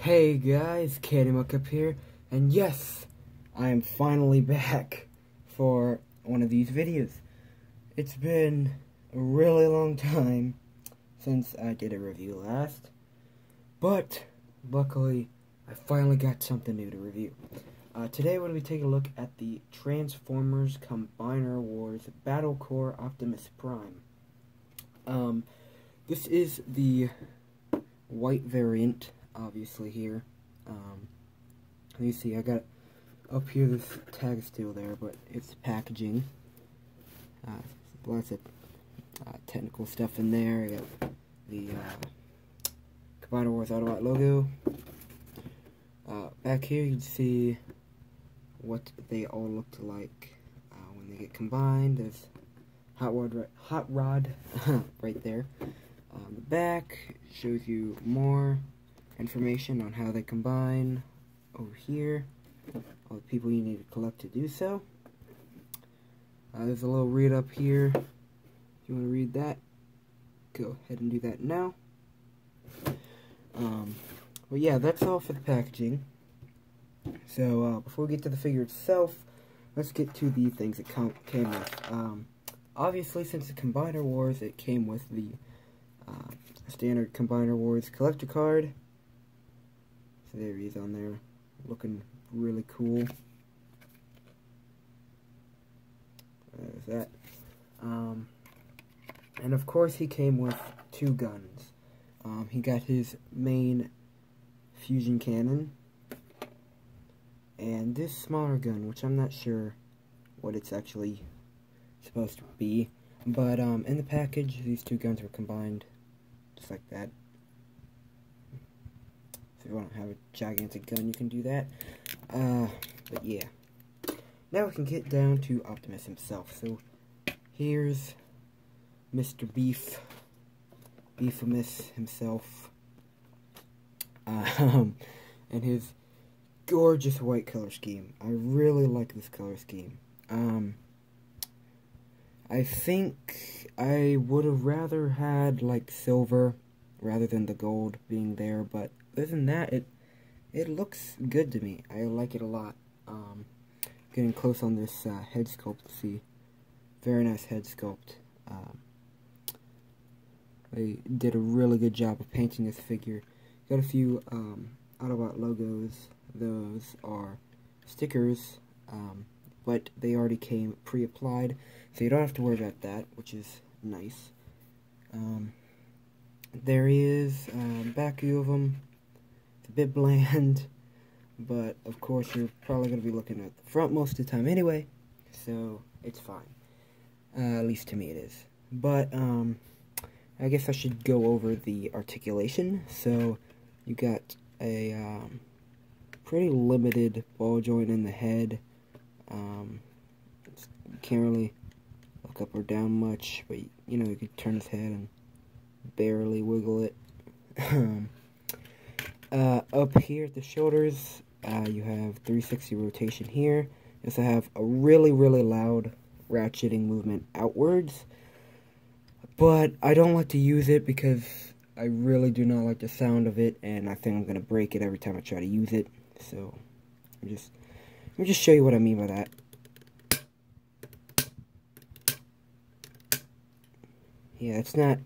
Hey guys, Muck up here, and yes, I am finally back for one of these videos. It's been a really long time since I did a review last, but luckily I finally got something new to review. Today we're going to be taking a look at the Transformers Combiner Wars Battle Core Optimus Prime. This is the white variant, obviously here. You see I got up here, this tag is still there, but it's packaging. Lots of technical stuff in there. I got the Combiner Wars Autobot logo. Back here you can see what they all look like when they get combined. There's hot rod right there. The back shows you more information on how they combine. Over here, all the people you need to collect to do so. There's a little read up here. If you want to read that, go ahead and do that now. But yeah, that's all for the packaging. So before we get to the figure itself, let's get to the things it came with. Obviously, since the Combiner Wars, it came with the standard Combiner Wars collector card. So there he is on there, looking really cool. There's that. And of course he came with two guns. He got his main fusion cannon, and this smaller gun, which I'm not sure what it's actually supposed to be. But in the package, these two guns were combined, just like that. If you want to have a gigantic gun, you can do that. But yeah. Now we can get down to Optimus himself. So, here's Mr. Beefamus himself. And his gorgeous white color scheme. I really like this color scheme. I think I would have rather had, like, silver rather than the gold being there, but other than that, it looks good to me. I like it a lot. Getting close on this head sculpt, see, very nice head sculpt. They did a really good job of painting this figure. Got a few Autobot logos. Those are stickers, but they already came pre-applied, so you don't have to worry about that, which is nice. There is back view of them. It's a bit bland, but of course you're probably going to be looking at the front most of the time anyway, so it's fine. At least to me it is. But I guess I should go over the articulation. So you got a pretty limited ball joint in the head. You can't really look up or down much, but you know, you could turn his head and barely wiggle it. Up here at the shoulders, you have 360 rotation here. You also have a really loud ratcheting movement outwards, but I don't like to use it because I really do not like the sound of it, and I think I'm going to break it every time I try to use it. So let me just show you what I mean by that. Yeah, it's not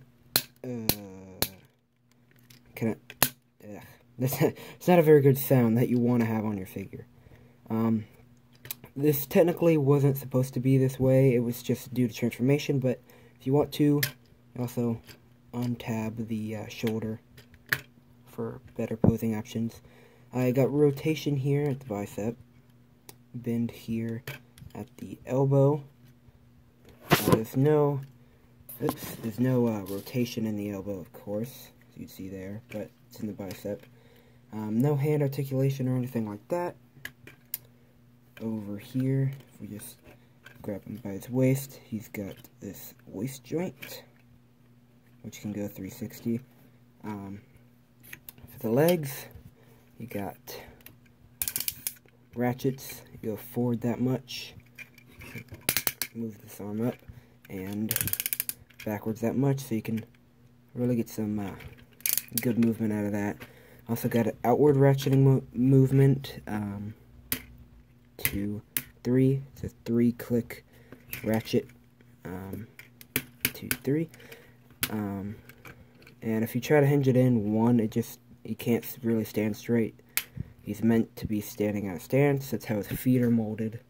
it's not a very good sound that you want to have on your figure. This technically wasn't supposed to be this way. It was just due to transformation, but if you want to, also untab the shoulder for better posing options. I got rotation here at the bicep, bend here at the elbow. There's no rotation in the elbow, of course, as you'd see there, but it's in the bicep. No hand articulation or anything like that. Over here, if we just grab him by his waist, he's got this waist joint, which can go 360. For the legs, you got ratchets. You go forward that much, move this arm up, and backwards that much, so you can really get some good movement out of that. Also got an outward ratcheting movement. 2, 3. It's a 3-click ratchet. 2, 3. And if you try to hinge it in 1, it can't really stand straight. He's meant to be standing on a stance. That's how his feet are molded.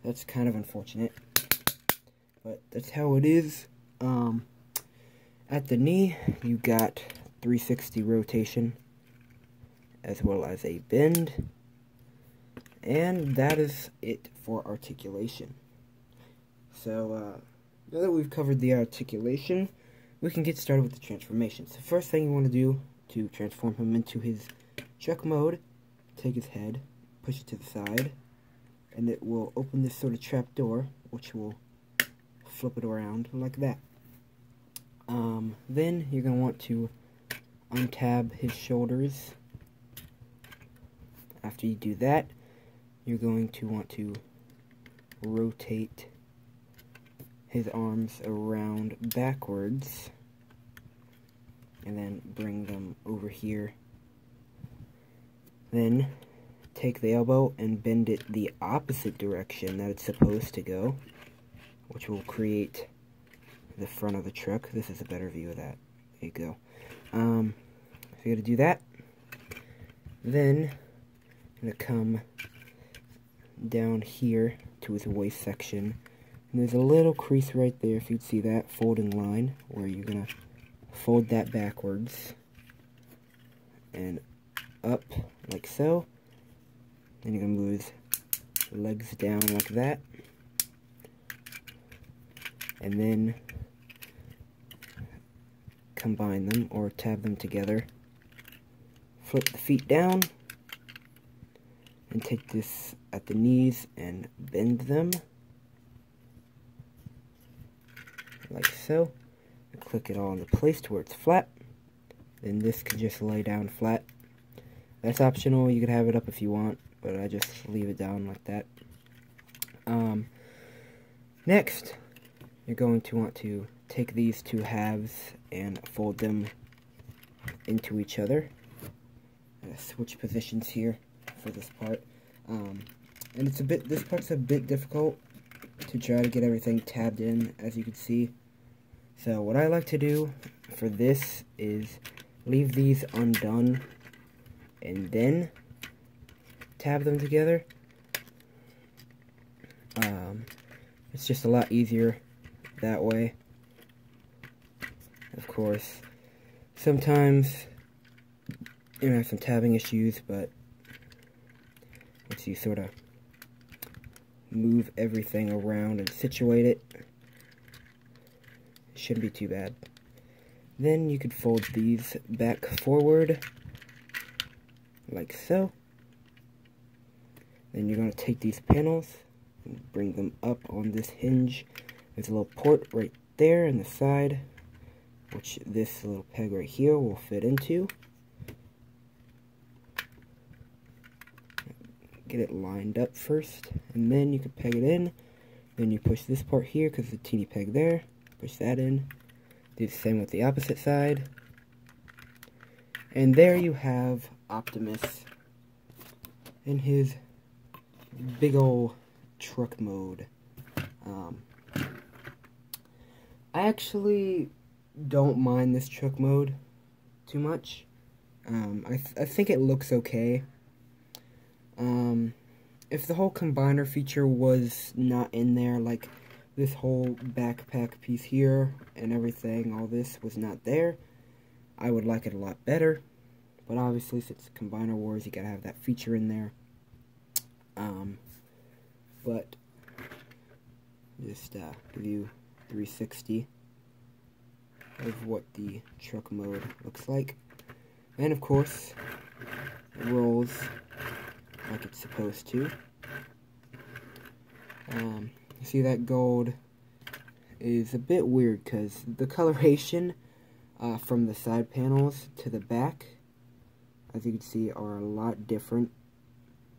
That's kind of unfortunate, but that's how it is. At the knee, you got 360 rotation, as well as a bend, and that is it for articulation. So, now that we've covered the articulation, we can get started with the transformations. The first thing you want to do to transform him into his truck mode, take his head, push it to the side, and it will open this sort of trap door, which will flip it around like that. Then you're going to want to untab his shoulders. After you do that, you're going to want to rotate his arms around backwards, and then bring them over here. Then take the elbow and bend it the opposite direction that it's supposed to go, which will create the front of the truck. This is a better view of that. There you go. So you gotta do that. Then I'm gonna come down here to his waist section, and there's a little crease right there, if you'd see that folding line, where you're gonna fold that backwards and up like so. Then you're gonna move his legs down like that, and then combine them or tab them together. Flip the feet down and take this at the knees and bend them like so. And click it all into place to where it's flat. Then this can just lay down flat. That's optional. You could have it up if you want, but I just leave it down like that. Next, you're going to want to take these two halves and fold them into each other. Switch positions here for this part, and this part's a bit difficult to try to get everything tabbed in, as you can see. So what I like to do for this is leave these undone and then tab them together. It's just a lot easier that way. Of course, sometimes you're gonna have some tabbing issues, but once you sort of move everything around and situate it, it shouldn't be too bad. Then you could fold these back forward like so. Then you're going to take these panels and bring them up on this hinge. There's a little port right there in the side, which this little peg right here will fit into. Get it lined up first, and then you can peg it in. Then you push this part here because there's a teeny peg there. Push that in. Do the same with the opposite side. And there you have Optimus in his big ol' truck mode. I actually don't mind this truck mode too much. I think it looks okay. If the whole combiner feature was not in there, like this whole backpack piece here and everything, all this was not there, I would like it a lot better. But obviously, since Combiner Wars, you gotta have that feature in there. But just give you 360 of what the truck mode looks like. And of course, it rolls like it's supposed to. You see that gold is a bit weird because the coloration from the side panels to the back, as you can see, are a lot different.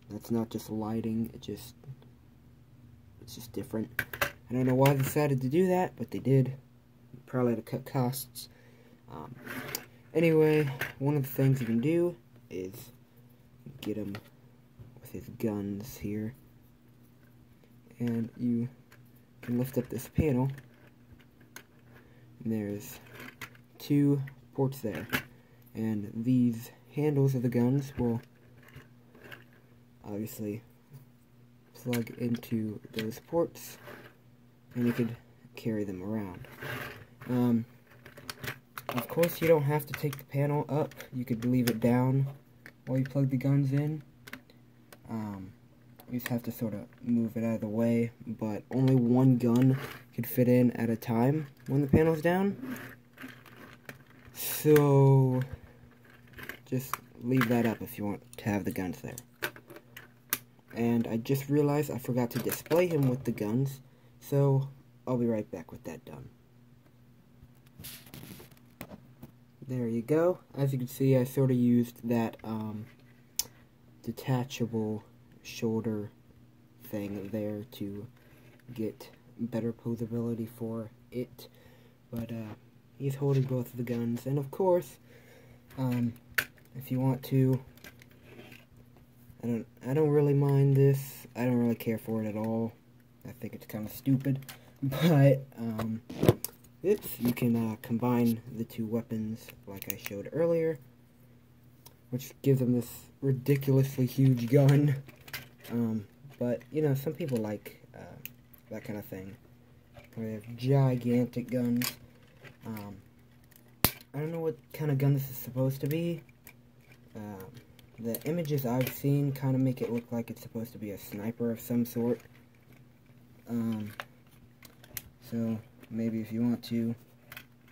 That's not just lighting, it's just different. I don't know why they decided to do that, but they did. Probably to cut costs. Anyway, one of the things you can do is get him with his guns here. And you can lift up this panel, and there's 2 ports there. And these handles of the guns will obviously plug into those ports, and you could carry them around. Of course, you don't have to take the panel up. You could leave it down while you plug the guns in. You just have to sort of move it out of the way, but only one gun could fit in at a time when the panel's down. So just leave that up if you want to have the guns there. And I just realized I forgot to display him with the guns, so I'll be right back with that done. There you go. As you can see, I sort of used that detachable shoulder thing there to get better posability for it. But he's holding both of the guns, and of course, if you want to, I don't really mind this. I don't really care for it at all. I think it's kind of stupid, but you can combine the 2 weapons like I showed earlier, which gives them this ridiculously huge gun. But you know, some people like that kind of thing, where they have gigantic guns. I don't know what kind of gun this is supposed to be. The images I've seen kind of make it look like it's supposed to be a sniper of some sort. So maybe if you want to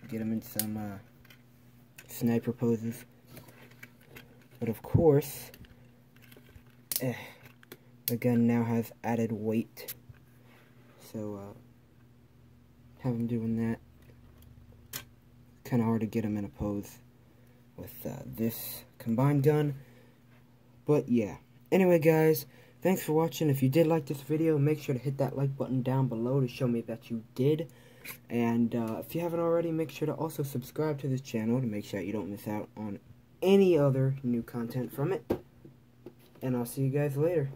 get them in some sniper poses. But of course, the gun now has added weight. So have him doing that. Kind of hard to get him in a pose with this combined gun. But yeah. Anyway, guys, thanks for watching. If you did like this video, make sure to hit that like button down below to show me that you did. And if you haven't already, make sure to also subscribe to this channel to make sure you don't miss out on any other new content from it. And I'll see you guys later.